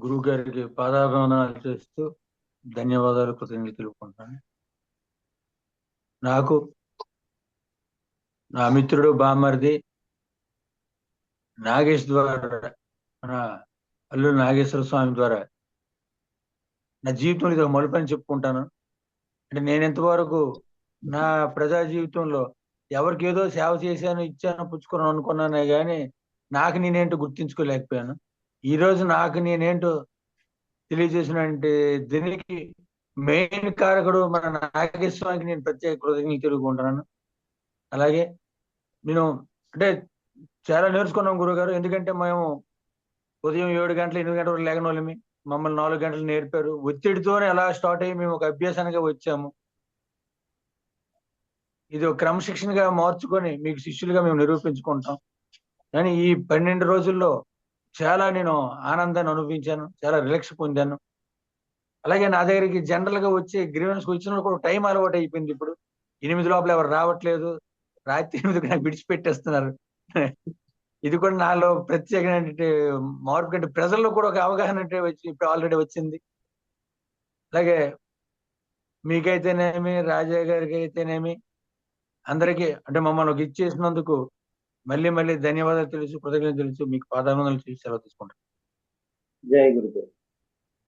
గురువు గారికి పాదాభివందనాలు చేస్తూ ధన్యవాదాలు, కృతజ్ఞతలు తెలుపుకుంటాను. నాకు నా మిత్రుడు బామ్మర్ది నాగేష్ ద్వారా, మన అల్లూరి నాగేశ్వర స్వామి ద్వారా నా జీవితంలో ఇది ఒక మలుపని చెప్పుకుంటాను. అంటే నేను ఎంతవరకు నా ప్రజా జీవితంలో ఎవరికి ఏదో సేవ చేశాను, ఇచ్చాను, పుచ్చుకున్నాను అనుకున్నానే గాని నాకు నేనేంటో గుర్తించుకోలేకపోయాను. ఈ రోజు నాకు నేనేంటో తెలియజేసిన అంటే దీనికి మెయిన్ కారకుడు మన నాగేశ్వరానికి నేను ప్రత్యేక కృతజ్ఞతలు తెలుపుకుంటున్నాను. అలాగే నేను అంటే చాలా నేర్చుకున్నాం గురుగారు. ఎందుకంటే మేము ఉదయం 7 గంటలు 8 గంటల వరకు లేగని వాళ్ళమి. మమ్మల్ని 4 గంటలు నేర్పారు. ఒత్తిడితోనే అలా స్టార్ట్ అయ్యి మేము ఒక అభ్యాసానిగా వచ్చాము. ఇది ఒక క్రమశిక్షణగా మార్చుకొని మీకు శిష్యులుగా మేము నిరూపించుకుంటాం. కానీ ఈ 12 రోజుల్లో చాలా నేను ఆనందాన్ని అనుభవించాను. చాలా రిలాక్స్ పొందాను. అలాగే నా దగ్గరికి జనరల్ గా వచ్చే గ్రీవెన్స్ వచ్చిన కూడా టైం అలవాటు అయిపోయింది ఇప్పుడు. 8 లోపల ఎవరు రావట్లేదు. రాత్రి 8కి నాకు విడిచిపెట్టేస్తున్నారు. ఇది కూడా నాలో ప్రత్యేకమైనటువంటి మార్పు. కంటే ప్రజల్లో కూడా ఒక అవగాహన అంటే వచ్చి ఇప్పుడు ఆల్రెడీ వచ్చింది. అలాగే మీకైతేనేమి, రాజా గారికి అయితేనేమి, అందరికీ అంటే మమ్మల్ని ఒక ఇచ్చేసినందుకు మళ్ళీ మళ్ళీ ధన్యవాదాలు తెలుసు, కృతజ్ఞతలు తెలుసు. మీకు పాదాభివందనాలు చేసి సెలవు తీసుకుంటాను. జై గురుదేవ్.